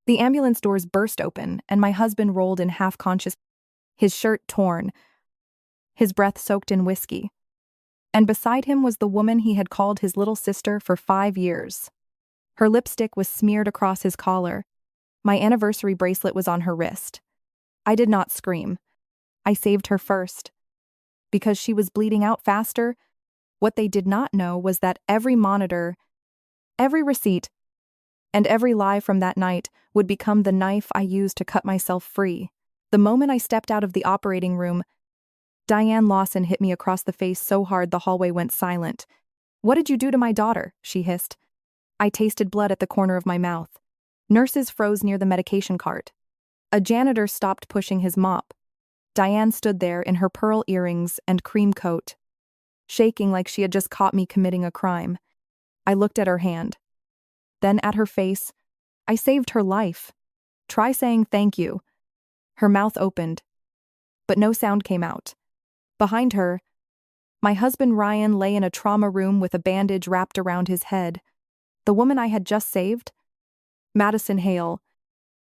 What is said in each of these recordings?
The ambulance doors burst open, and my husband rolled in half-conscious, his shirt torn, his breath soaked in whiskey. And beside him was the woman he had called his little sister for 5 years. Her lipstick was smeared across his collar. My anniversary bracelet was on her wrist. I did not scream. I saved her first. Because she was bleeding out faster, what they did not know was that every monitor, every receipt, and every lie from that night would become the knife I used to cut myself free. The moment I stepped out of the operating room, Diane Lawson hit me across the face so hard the hallway went silent. "What did you do to my daughter?" she hissed. I tasted blood at the corner of my mouth. Nurses froze near the medication cart. A janitor stopped pushing his mop. Diane stood there in her pearl earrings and cream coat, shaking like she had just caught me committing a crime. I looked at her hand. Then at her face. I saved her life. Try saying thank you. Her mouth opened, but no sound came out. Behind her, my husband Ryan lay in a trauma room with a bandage wrapped around his head. The woman I had just saved, Madison Hale,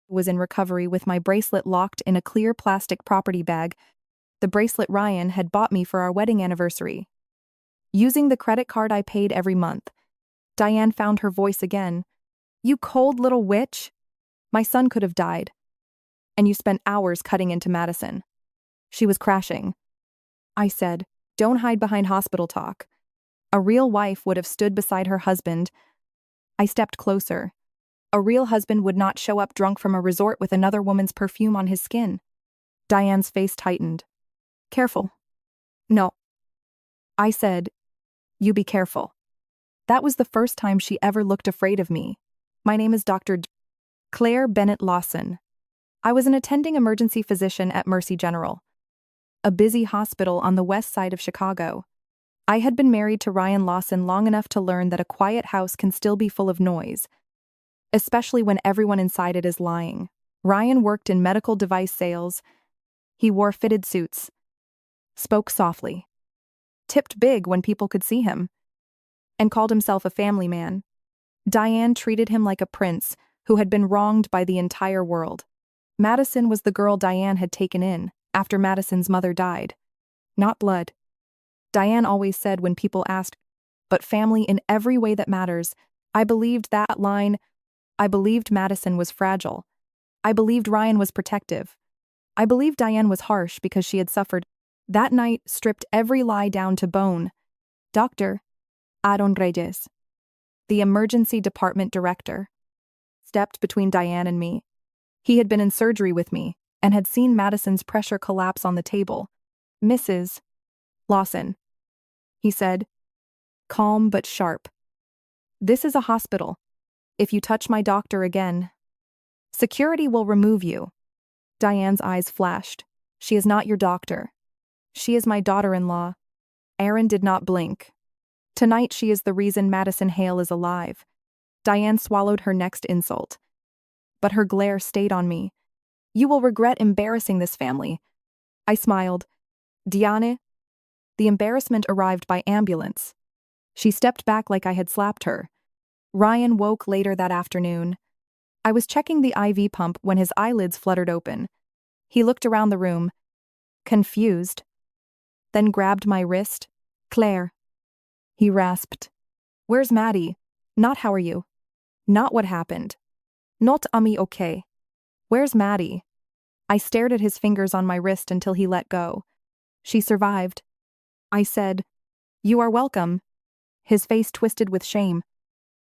was in recovery with my bracelet locked in a clear plastic property bag, the bracelet Ryan had bought me for our wedding anniversary. Using the credit card I paid every month, Diane found her voice again. "You cold little witch! My son could have died. And you spent hours cutting into Madison." She was crashing. I said, "Don't hide behind hospital talk." A real wife would have stood beside her husband. I stepped closer. A real husband would not show up drunk from a resort with another woman's perfume on his skin. Diane's face tightened. "Careful." "No." I said, "You be careful." That was the first time she ever looked afraid of me. My name is Dr. Claire Bennett Lawson. I was an attending emergency physician at Mercy General, a busy hospital on the west side of Chicago. I had been married to Ryan Lawson long enough to learn that a quiet house can still be full of noise, especially when everyone inside it is lying. Ryan worked in medical device sales. He wore fitted suits, spoke softly, tipped big when people could see him, and called himself a family man. Diane treated him like a prince who had been wronged by the entire world. Madison was the girl Diane had taken in after Madison's mother died. Not blood. Diane always said when people asked, but family in every way that matters. I believed that line. I believed Madison was fragile. I believed Ryan was protective. I believed Diane was harsh because she had suffered. That night stripped every lie down to bone. Dr. Aaron Reyes, the emergency department director, stepped between Diane and me. He had been in surgery with me and had seen Madison's pressure collapse on the table. "Mrs. Lawson," he said, calm but sharp. "This is a hospital. If you touch my doctor again, security will remove you." Diane's eyes flashed. "She is not your doctor. She is my daughter-in-law." Aaron did not blink. "Tonight she is the reason Madison Hale is alive." Diane swallowed her next insult, but her glare stayed on me. "You will regret embarrassing this family." I smiled. "Diane?" The embarrassment arrived by ambulance. She stepped back like I had slapped her. Ryan woke later that afternoon. I was checking the IV pump when his eyelids fluttered open. He looked around the room, confused, then grabbed my wrist. "Claire," he rasped. "Where's Maddie? Not how are you? Not what happened. Not ami okay. Where's Maddie?" I stared at his fingers on my wrist until he let go. "She survived." I said, "You are welcome." His face twisted with shame,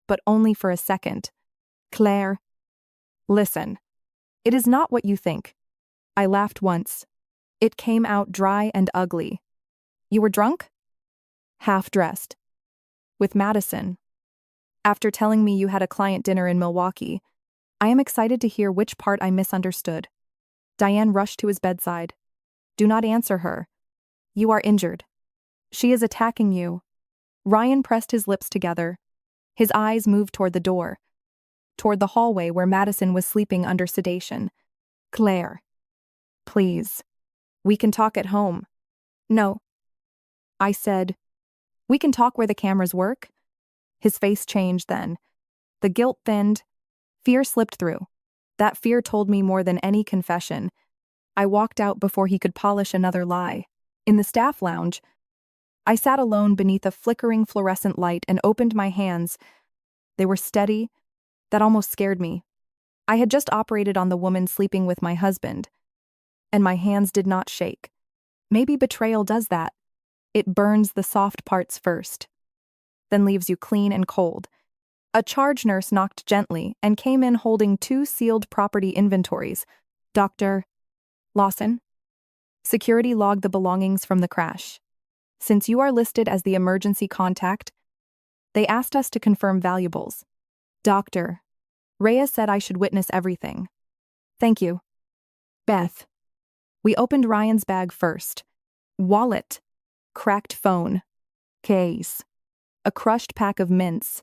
but only for a second. "Claire, listen. It is not what you think." I laughed once. It came out dry and ugly. "You were drunk?" "Half-dressed. With Madison. After telling me you had a client dinner in Milwaukee, I am excited to hear which part I misunderstood." Diane rushed to his bedside. "Do not answer her. You are injured. She is attacking you." Ryan pressed his lips together. His eyes moved toward the door, toward the hallway where Madison was sleeping under sedation. "Claire, please. We can talk at home." "No." I said, "We can talk where the cameras work." His face changed then. The guilt thinned. Fear slipped through. That fear told me more than any confession. I walked out before he could polish another lie. In the staff lounge, I sat alone beneath a flickering fluorescent light and opened my hands. They were steady. That almost scared me. I had just operated on the woman sleeping with my husband, and my hands did not shake. Maybe betrayal does that. It burns the soft parts first, then leaves you clean and cold. A charge nurse knocked gently and came in holding 2 sealed property inventories. Dr. Lawson? Security logged the belongings from the crash. Since you are listed as the emergency contact, they asked us to confirm valuables. Dr. Reyes said I should witness everything. Thank you. Beth. We opened Ryan's bag first. Wallet. Cracked phone. Case. A crushed pack of mints.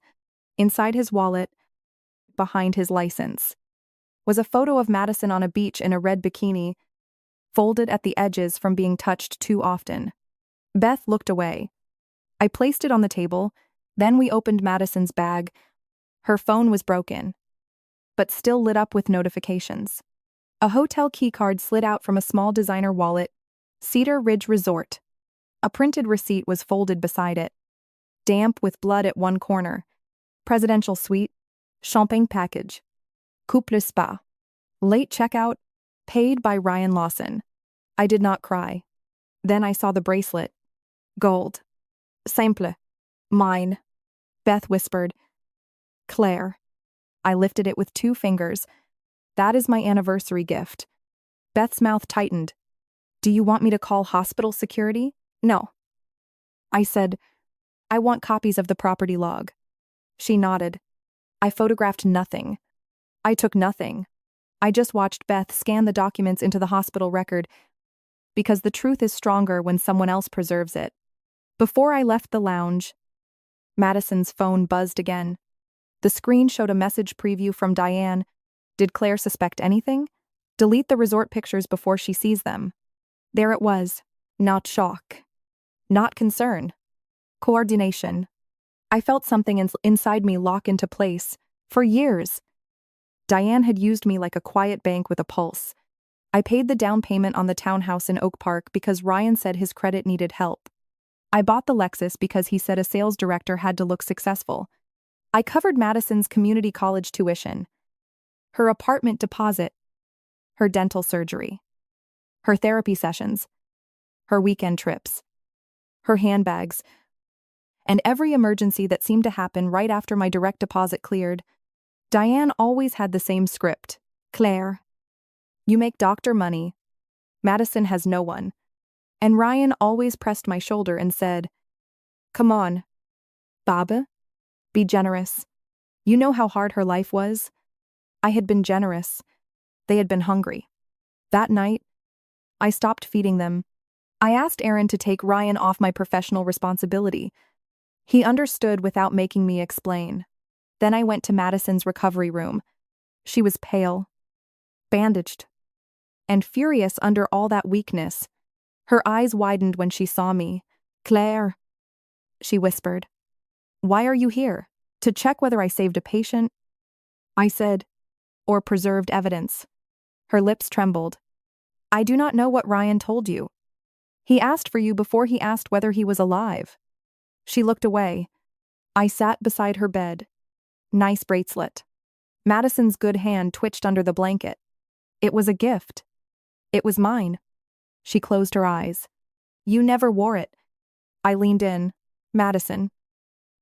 Inside his wallet, behind his license, was a photo of Madison on a beach in a red bikini, folded at the edges from being touched too often. Beth looked away. I placed it on the table, then we opened Madison's bag. Her phone was broken, but still lit up with notifications. A hotel keycard slid out from a small designer wallet. Cedar Ridge Resort. A printed receipt was folded beside it, damp with blood at one corner. Presidential suite. Champagne package. Couple spa. Late checkout. Paid by Ryan Lawson. I did not cry. Then I saw the bracelet. Gold. Simple. Mine. Beth whispered. Claire. I lifted it with 2 fingers. That is my anniversary gift. Beth's mouth tightened. Do you want me to call hospital security? No. I said, I want copies of the property log. She nodded. I photographed nothing. I took nothing. I just watched Beth scan the documents into the hospital record, because the truth is stronger when someone else preserves it. Before I left the lounge, Madison's phone buzzed again. The screen showed a message preview from Diane. Did Claire suspect anything? Delete the resort pictures before she sees them. There it was. Not shock. Not concern. Coordination. I felt something inside me lock into place. For years. Diane had used me like a quiet bank with a pulse. I paid the down payment on the townhouse in Oak Park because Ryan said his credit needed help. I bought the Lexus because he said a sales director had to look successful. I covered Madison's community college tuition, her apartment deposit, her dental surgery, her therapy sessions, her weekend trips, her handbags, and every emergency that seemed to happen right after my direct deposit cleared. Diane always had the same script. Claire, you make doctor money. Madison has no one. And Ryan always pressed my shoulder and said, come on, Baba, be generous. You know how hard her life was? I had been generous. They had been hungry. That night, I stopped feeding them. I asked Aaron to take Ryan off my professional responsibility. He understood without making me explain. Then I went to Madison's recovery room. She was pale, bandaged, and furious under all that weakness. Her eyes widened when she saw me. Claire, she whispered. Why are you here? To check whether I saved a patient? I said, or preserved evidence. Her lips trembled. I do not know what Ryan told you. He asked for you before he asked whether he was alive. She looked away. I sat beside her bed. Nice bracelet. Madison's good hand twitched under the blanket. It was a gift. It was mine. She closed her eyes. You never wore it. I leaned in. Madison.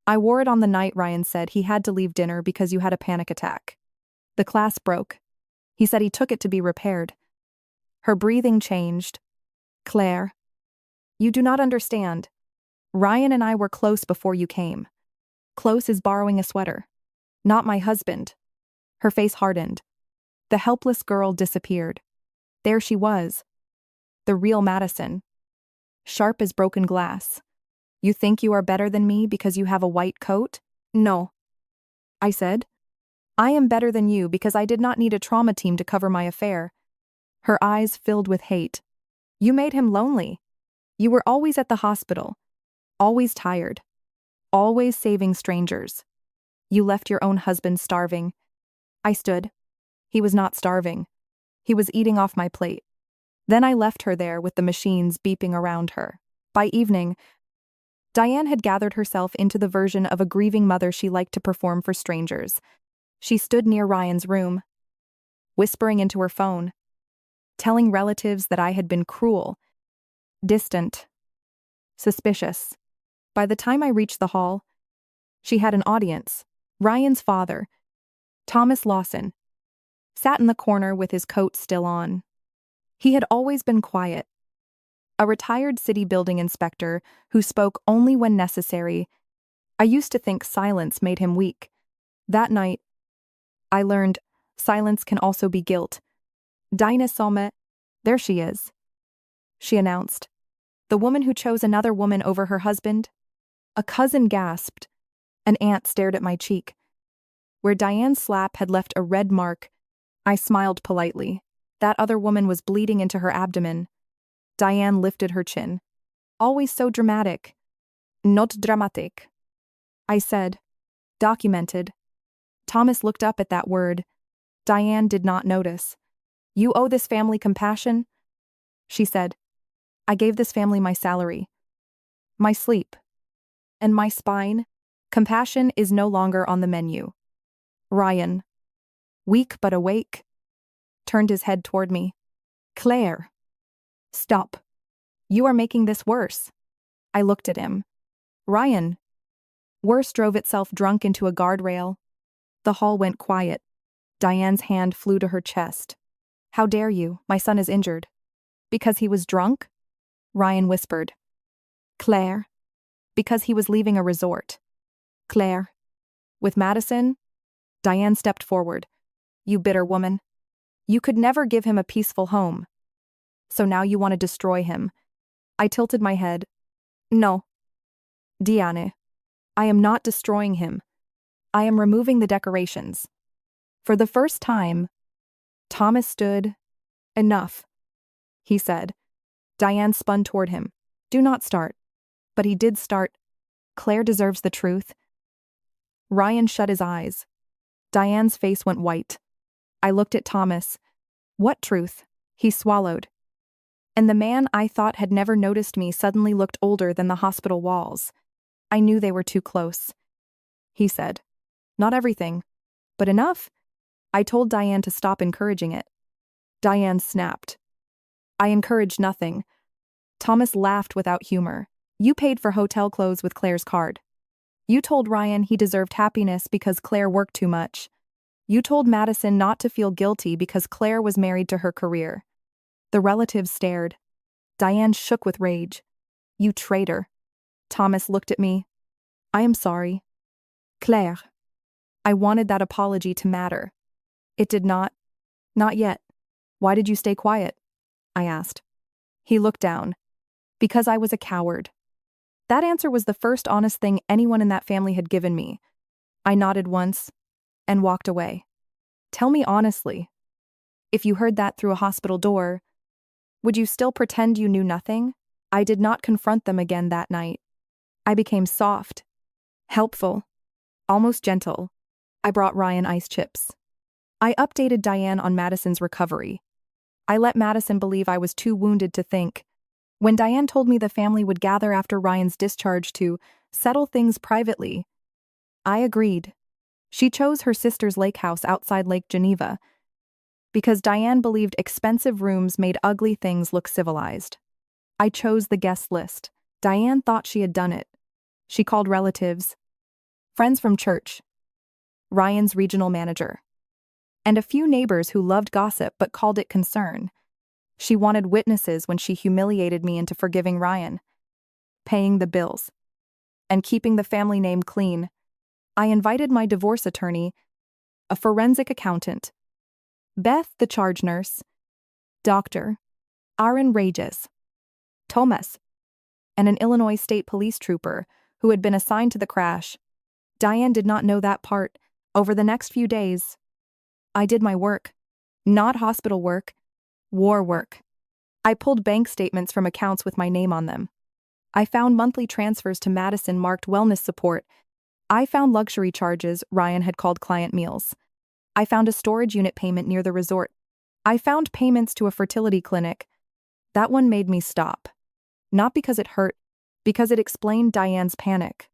I wore it on the night Ryan said he had to leave dinner because you had a panic attack. The class broke. He said he took it to be repaired. Her breathing changed. Claire. You do not understand. Ryan and I were close before you came. Close as borrowing a sweater. Not my husband. Her face hardened. The helpless girl disappeared. There she was. The real Madison. Sharp as broken glass. You think you are better than me because you have a white coat? No. I said. I am better than you because I did not need a trauma team to cover my affair. Her eyes filled with hate. You made him lonely. You were always at the hospital. Always tired. Always saving strangers. You left your own husband starving. I stood. He was not starving. He was eating off my plate. Then I left her there with the machines beeping around her. By evening, Diane had gathered herself into the version of a grieving mother she liked to perform for strangers. She stood near Ryan's room, whispering into her phone, telling relatives that I had been cruel, distant, suspicious. By the time I reached the hall, she had an audience. Ryan's father, Thomas Lawson, sat in the corner with his coat still on. He had always been quiet, a retired city building inspector who spoke only when necessary. I used to think silence made him weak. That night, I learned silence can also be guilt. Dinah Sommet, there she is, she announced. The woman who chose another woman over her husband? A cousin gasped. An aunt stared at my cheek. Where Diane's slap had left a red mark, I smiled politely. That other woman was bleeding into her abdomen. Diane lifted her chin. Always so dramatic. Not dramatic, I said. Documented. Thomas looked up at that word. Diane did not notice. You owe this family compassion? She said. I gave this family my salary, my sleep, and my spine. Compassion is no longer on the menu. Ryan, weak but awake, turned his head toward me. Claire. Stop. You are making this worse. I looked at him. Ryan. Worse drove itself drunk into a guardrail. The hall went quiet. Diane's hand flew to her chest. How dare you? My son is injured. Because he was drunk? Ryan whispered. Claire. Because he was leaving a resort. Claire. With Madison? Diane stepped forward. You bitter woman. You could never give him a peaceful home. So now you want to destroy him. I tilted my head. No. Diane. I am not destroying him. I am removing the decorations. For the first time, Thomas stood. Enough, he said. Diane spun toward him. Do not start. But he did start. Claire deserves the truth. Ryan shut his eyes. Diane's face went white. I looked at Thomas. What truth? He swallowed. And the man I thought had never noticed me suddenly looked older than the hospital walls. I knew they were too close. He said, not everything, but enough. I told Diane to stop encouraging it. Diane snapped. I encouraged nothing. Thomas laughed without humor. You paid for hotel clothes with Claire's card. You told Ryan he deserved happiness because Claire worked too much. You told Madison not to feel guilty because Claire was married to her career. The relatives stared. Diane shook with rage. You traitor. Thomas looked at me. I am sorry. Claire. I wanted that apology to matter. It did not. Not yet. Why did you stay quiet? I asked. He looked down. Because I was a coward. That answer was the first honest thing anyone in that family had given me. I nodded once and walked away. Tell me honestly, if you heard that through a hospital door, would you still pretend you knew nothing? I did not confront them again that night. I became soft, helpful, almost gentle. I brought Ryan ice chips. I updated Diane on Madison's recovery. I let Madison believe I was too wounded to think. When Diane told me the family would gather after Ryan's discharge to settle things privately, I agreed. She chose her sister's lake house outside Lake Geneva because Diane believed expensive rooms made ugly things look civilized. I chose the guest list. Diane thought she had done it. She called relatives, friends from church, Ryan's regional manager, and a few neighbors who loved gossip but called it concern. She wanted witnesses when she humiliated me into forgiving Ryan, paying the bills, and keeping the family name clean. I invited my divorce attorney, a forensic accountant, Beth the charge nurse, Dr. Aaron Rages, Thomas, and an Illinois State Police trooper who had been assigned to the crash. Diane did not know that part. Over the next few days, I did my work. Not hospital work, war work. I pulled bank statements from accounts with my name on them. I found monthly transfers to Madison marked wellness support. I found luxury charges Ryan had called client meals. I found a storage unit payment near the resort. I found payments to a fertility clinic. That one made me stop. Not because it hurt, because it explained Diane's panic.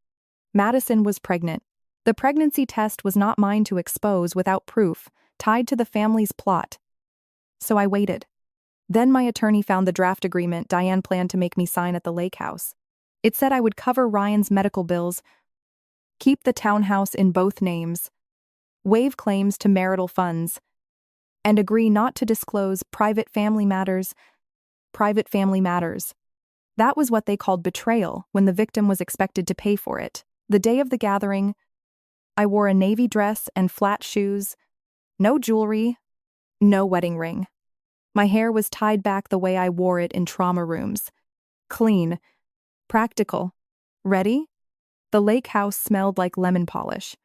Madison was pregnant. The pregnancy test was not mine to expose without proof, tied to the family's plot. So I waited. Then my attorney found the draft agreement Diane planned to make me sign at the lake house. It said I would cover Ryan's medical bills, keep the townhouse in both names, waive claims to marital funds, and agree not to disclose private family matters. Private family matters. That was what they called betrayal when the victim was expected to pay for it. The day of the gathering, I wore a navy dress and flat shoes, no jewelry, no wedding ring. My hair was tied back the way I wore it in trauma rooms. Clean, practical, ready? The lake house smelled like lemon polish,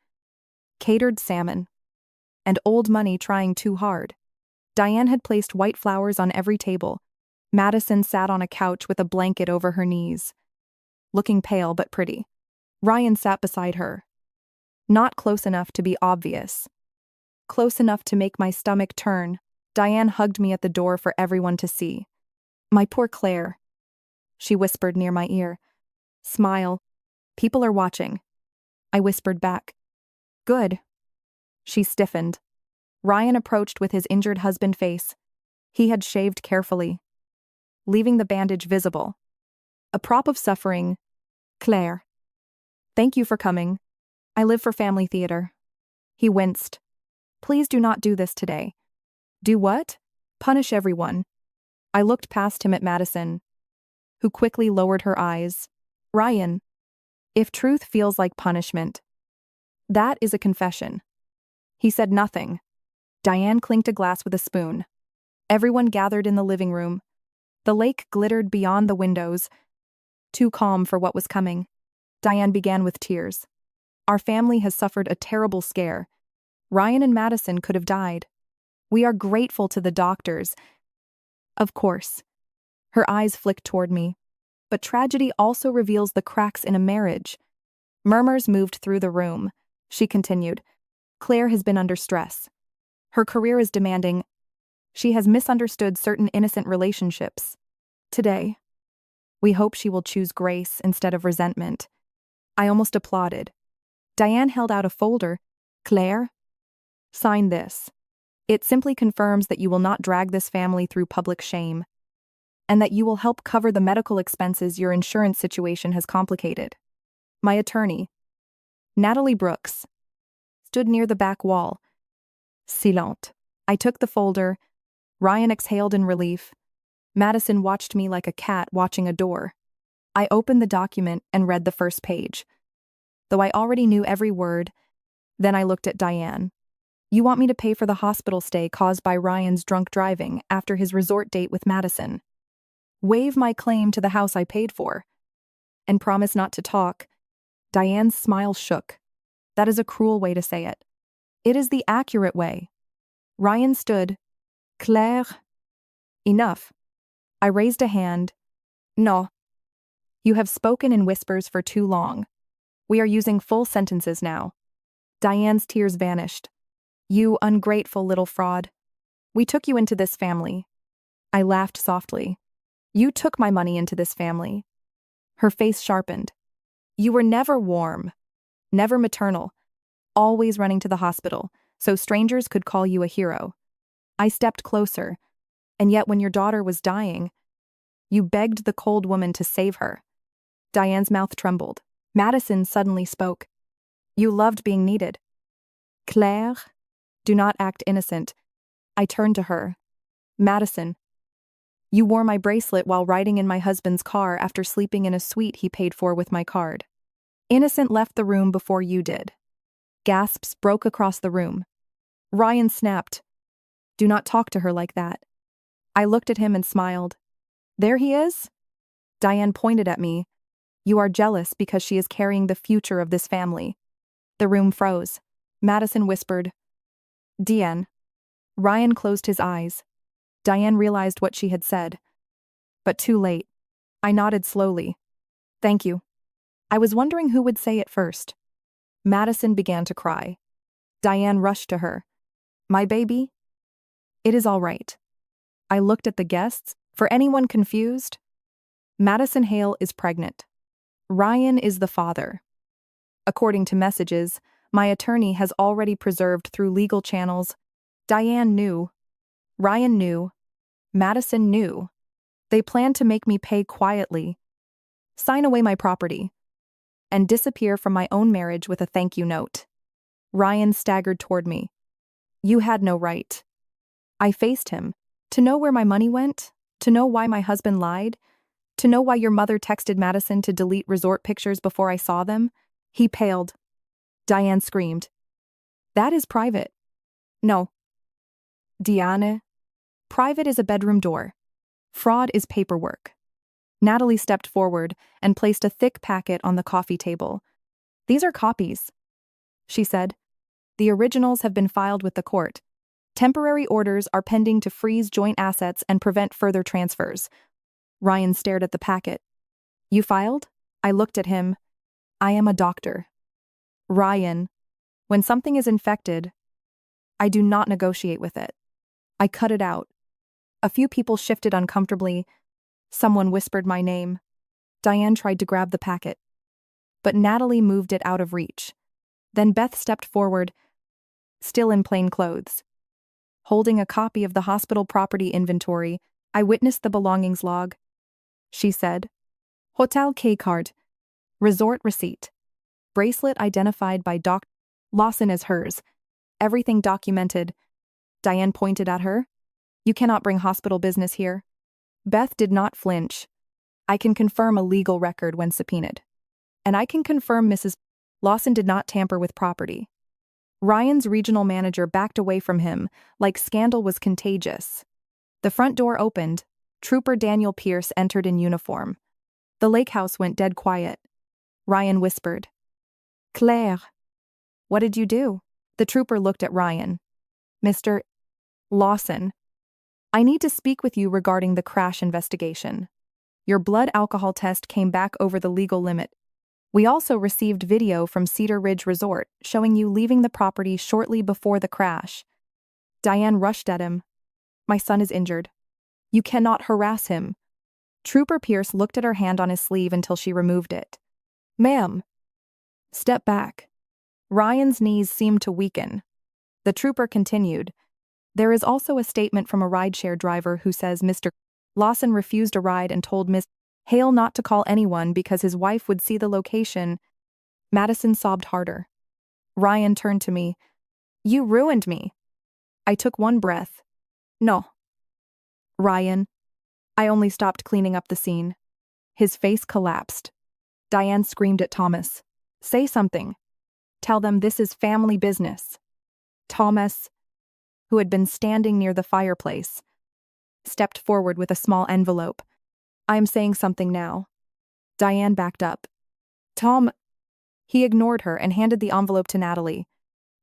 catered salmon, and old money trying too hard. Diane had placed white flowers on every table. Madison sat on a couch with a blanket over her knees, looking pale but pretty. Ryan sat beside her. Not close enough to be obvious. Close enough to make my stomach turn. Diane hugged me at the door for everyone to see. My poor Claire, she whispered near my ear. Smile. People are watching. I whispered back. Good. She stiffened. Ryan approached with his injured husband face. He had shaved carefully, leaving the bandage visible. A prop of suffering. Claire. Thank you for coming. I live for family theater. He winced. Please do not do this today. Do what? Punish everyone. I looked past him at Madison, who quickly lowered her eyes. Ryan, if truth feels like punishment, that is a confession. He said nothing. Diane clinked a glass with a spoon. Everyone gathered in the living room. The lake glittered beyond the windows, too calm for what was coming. Diane began with tears. Our family has suffered a terrible scare. Ryan and Madison could have died. We are grateful to the doctors. Of course. Her eyes flicked toward me. But tragedy also reveals the cracks in a marriage. Murmurs moved through the room. She continued. Claire has been under stress. Her career is demanding. She has misunderstood certain innocent relationships. Today, we hope she will choose grace instead of resentment. I almost applauded. Diane held out a folder. Claire, sign this. It simply confirms that you will not drag this family through public shame, and that you will help cover the medical expenses your insurance situation has complicated. My attorney, Natalie Brooks, stood near the back wall. Silent. I took the folder. Ryan exhaled in relief. Madison watched me like a cat watching a door. I opened the document and read the first page. Though I already knew every word, then I looked at Diane. You want me to pay for the hospital stay caused by Ryan's drunk driving after his resort date with Madison. Waive my claim to the house I paid for. And promise not to talk. Diane's smile shook. That is a cruel way to say it. It is the accurate way. Ryan stood. Claire. Enough. I raised a hand. No. You have spoken in whispers for too long. We are using full sentences now. Diane's tears vanished. You ungrateful little fraud. We took you into this family. I laughed softly. You took my money into this family. Her face sharpened. You were never warm, never maternal, always running to the hospital, so strangers could call you a hero. I stepped closer, and yet when your daughter was dying, you begged the cold woman to save her. Diane's mouth trembled. Madison suddenly spoke. You loved being needed. Claire, do not act innocent. I turned to her. Madison, you wore my bracelet while riding in my husband's car after sleeping in a suite he paid for with my card. Innocent left the room before you did. Gasps broke across the room. Ryan snapped. Do not talk to her like that. I looked at him and smiled. There he is? Diane pointed at me. You are jealous because she is carrying the future of this family. The room froze. Madison whispered, Diane. Ryan closed his eyes. Diane realized what she had said. But too late. I nodded slowly. Thank you. I was wondering who would say it first. Madison began to cry. Diane rushed to her. My baby? It is all right. I looked at the guests. For anyone confused, Madison Hale is pregnant. Ryan is the father. According to messages, my attorney has already preserved through legal channels. Diane knew. Ryan knew. Madison knew. They planned to make me pay quietly, sign away my property, and disappear from my own marriage with a thank you note. Ryan staggered toward me. You had no right. I faced him. To know where my money went? To know why my husband lied? To know why your mother texted Madison to delete resort pictures before I saw them? He paled. Diane screamed. That is private. No. Diane. Private is a bedroom door. Fraud is paperwork. Natalie stepped forward and placed a thick packet on the coffee table. These are copies, she said. The originals have been filed with the court. Temporary orders are pending to freeze joint assets and prevent further transfers. Ryan stared at the packet. You filed? I looked at him. I am a doctor. Ryan, when something is infected, I do not negotiate with it. I cut it out. A few people shifted uncomfortably. Someone whispered my name. Diane tried to grab the packet, but Natalie moved it out of reach. Then Beth stepped forward, still in plain clothes. Holding a copy of the hospital property inventory, I witnessed the belongings log. She said, Hotel K card, resort receipt, bracelet identified by Dr. Lawson as hers, everything documented. Diane pointed at her. You cannot bring hospital business here. Beth did not flinch. I can confirm a legal record when subpoenaed. And I can confirm Mrs. Lawson did not tamper with property. Ryan's regional manager backed away from him, like scandal was contagious. The front door opened. Trooper Daniel Pierce entered in uniform. The lake house went dead quiet. Ryan whispered, Claire. What did you do? The trooper looked at Ryan. Mr. Lawson, I need to speak with you regarding the crash investigation. Your blood alcohol test came back over the legal limit. We also received video from Cedar Ridge Resort showing you leaving the property shortly before the crash. Diane rushed at him. My son is injured. You cannot harass him. Trooper Pierce looked at her hand on his sleeve until she removed it. Ma'am. Step back. Ryan's knees seemed to weaken. The trooper continued. There is also a statement from a rideshare driver who says Mr. Lawson refused a ride and told Ms. Hale not to call anyone because his wife would see the location. Madison sobbed harder. Ryan turned to me. You ruined me. I took one breath. No. Ryan. I only stopped cleaning up the scene. His face collapsed. Diane screamed at Thomas. Say something. Tell them this is family business. Thomas, who had been standing near the fireplace, stepped forward with a small envelope. I am saying something now. Diane backed up. Tom. He ignored her and handed the envelope to Natalie.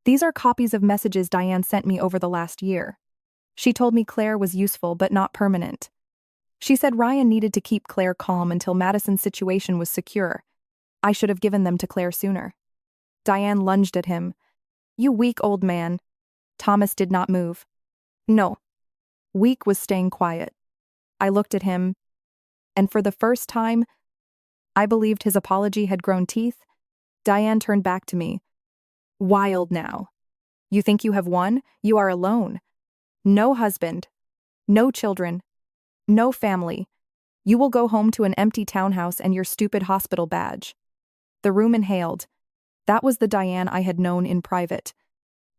These are copies of messages Diane sent me over the last year. She told me Claire was useful but not permanent. She said Ryan needed to keep Claire calm until Madison's situation was secure. I should have given them to Claire sooner. Diane lunged at him. You weak old man. Thomas did not move. No. Weak was staying quiet. I looked at him, and for the first time, I believed his apology had grown teeth. Diane turned back to me. Wild now. You think you have won? You are alone. No husband. No children. No family. You will go home to an empty townhouse and your stupid hospital badge. The room inhaled. That was the Diane I had known in private.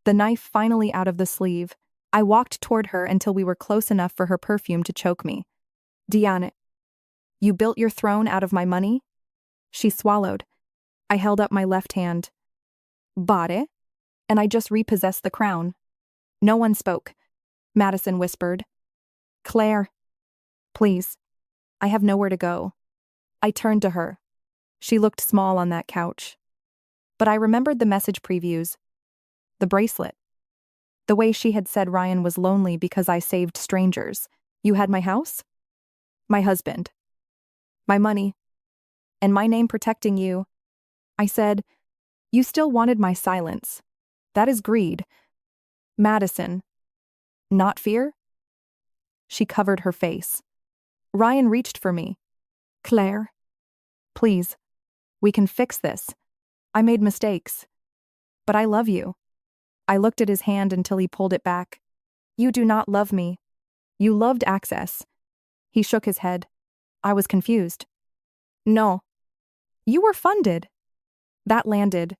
The knife finally out of the sleeve, I walked toward her until we were close enough for her perfume to choke me. Diane, you built your throne out of my money? She swallowed. I held up my left hand. Bought it? And I just repossessed the crown. No one spoke. Madison whispered. Claire. Please. I have nowhere to go. I turned to her. She looked small on that couch. But I remembered the message previews. The bracelet. The way she had said Ryan was lonely because I saved strangers. You had my house? My husband. My money. And my name protecting you. I said, you still wanted my silence. That is greed. Madison. Not fear? She covered her face. Ryan reached for me. Claire. Please. We can fix this. I made mistakes. But I love you. I looked at his hand until he pulled it back. You do not love me. You loved Access. He shook his head. I was confused. No. You were funded. That landed.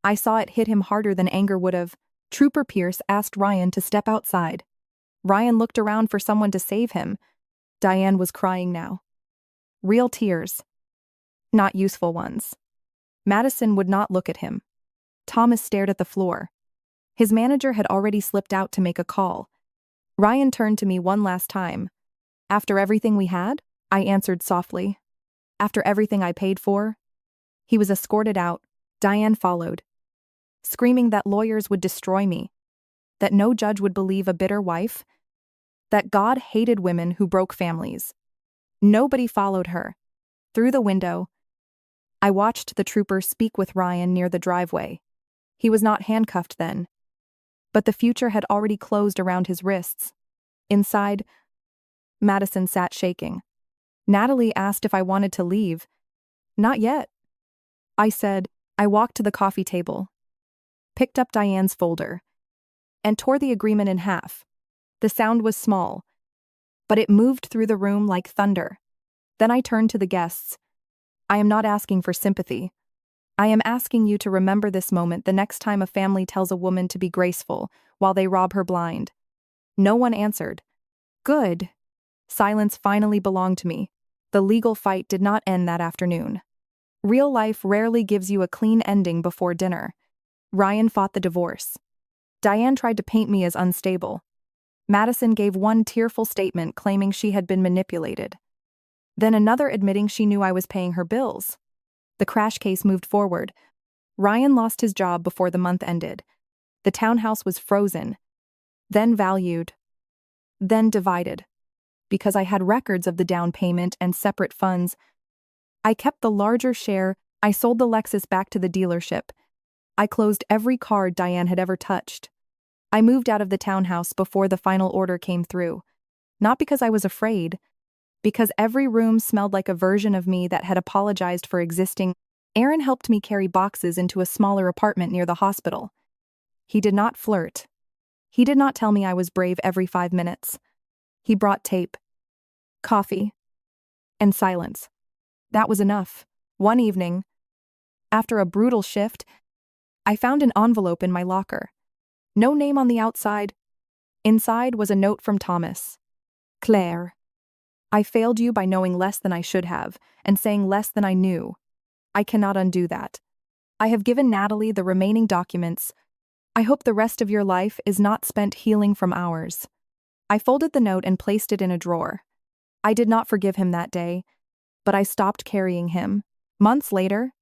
I saw it hit him harder than anger would have. Trooper Pierce asked Ryan to step outside. Ryan looked around for someone to save him. Diane was crying now. Real tears. Not useful ones. Madison would not look at him. Thomas stared at the floor. His manager had already slipped out to make a call. Ryan turned to me one last time. After everything we had? I answered softly. After everything I paid for? He was escorted out. Diane followed, screaming that lawyers would destroy me, that no judge would believe a bitter wife, that God hated women who broke families. Nobody followed her. Through the window, I watched the trooper speak with Ryan near the driveway. He was not handcuffed then, but the future had already closed around his wrists. Inside, Madison sat shaking. Natalie asked if I wanted to leave. Not yet. I said. I walked to the coffee table, picked up Diane's folder, and tore the agreement in half. The sound was small, but it moved through the room like thunder. Then I turned to the guests. I am not asking for sympathy. I am asking you to remember this moment the next time a family tells a woman to be graceful while they rob her blind. No one answered. Good. Silence finally belonged to me. The legal fight did not end that afternoon. Real life rarely gives you a clean ending before dinner. Ryan fought the divorce. Diane tried to paint me as unstable. Madison gave one tearful statement claiming she had been manipulated. Then another admitting she knew I was paying her bills. The crash case moved forward. Ryan lost his job before the month ended. The townhouse was frozen, then valued, then divided. Because I had records of the down payment and separate funds, I kept the larger share. I sold the Lexus back to the dealership. I closed every card Diane had ever touched. I moved out of the townhouse before the final order came through. Not because I was afraid, because every room smelled like a version of me that had apologized for existing. Aaron helped me carry boxes into a smaller apartment near the hospital. He did not flirt. He did not tell me I was brave every 5 minutes. He brought tape, coffee, and silence. That was enough. One evening, after a brutal shift, I found an envelope in my locker. No name on the outside. Inside was a note from Thomas. Claire. I failed you by knowing less than I should have, and saying less than I knew. I cannot undo that. I have given Natalie the remaining documents. I hope the rest of your life is not spent healing from ours. I folded the note and placed it in a drawer. I did not forgive him that day, but I stopped carrying him. Months later,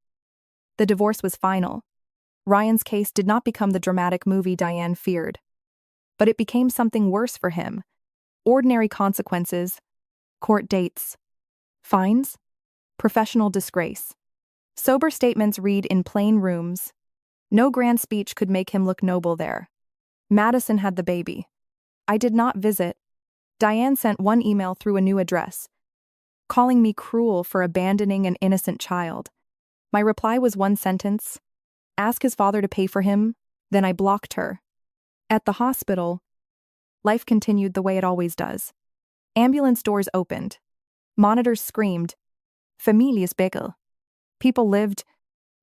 the divorce was final. Ryan's case did not become the dramatic movie Diane feared, but it became something worse for him. Ordinary consequences, court dates, fines, professional disgrace. Sober statements read in plain rooms. No grand speech could make him look noble there. Madison had the baby. I did not visit. Diane sent one email through a new address, calling me cruel for abandoning an innocent child. My reply was one sentence: ask his father to pay for him. Then I blocked her. At the hospital, life continued the way it always does. Ambulance doors opened. Monitors screamed, Families Begel. People lived.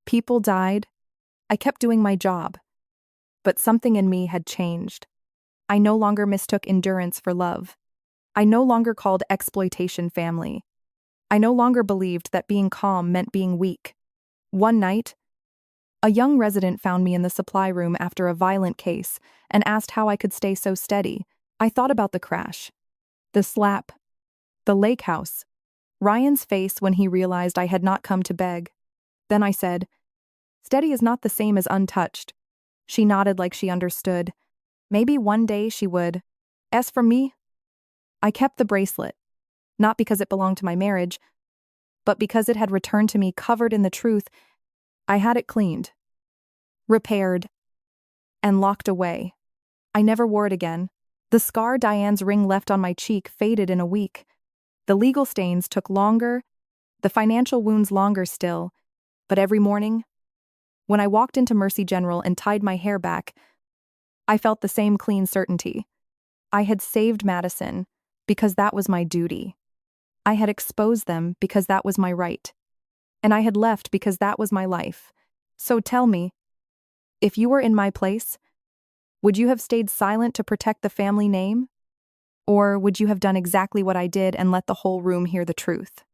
People died. I kept doing my job. But something in me had changed. I no longer mistook endurance for love. I no longer called exploitation family. I no longer believed that being calm meant being weak. One night, a young resident found me in the supply room after a violent case and asked how I could stay so steady. I thought about the crash, the slap, the lake house, Ryan's face when he realized I had not come to beg. Then I said, steady is not the same as untouched. She nodded like she understood. Maybe one day she would. As for me, I kept the bracelet, not because it belonged to my marriage, but because it had returned to me covered in the truth. I had it cleaned, repaired, and locked away. I never wore it again. The scar Diane's ring left on my cheek faded in a week. The legal stains took longer, the financial wounds longer still, but every morning, when I walked into Mercy General and tied my hair back, I felt the same clean certainty. I had saved Madison because that was my duty. I had exposed them because that was my right. And I had left because that was my life. So tell me, if you were in my place, would you have stayed silent to protect the family name? Or would you have done exactly what I did and let the whole room hear the truth?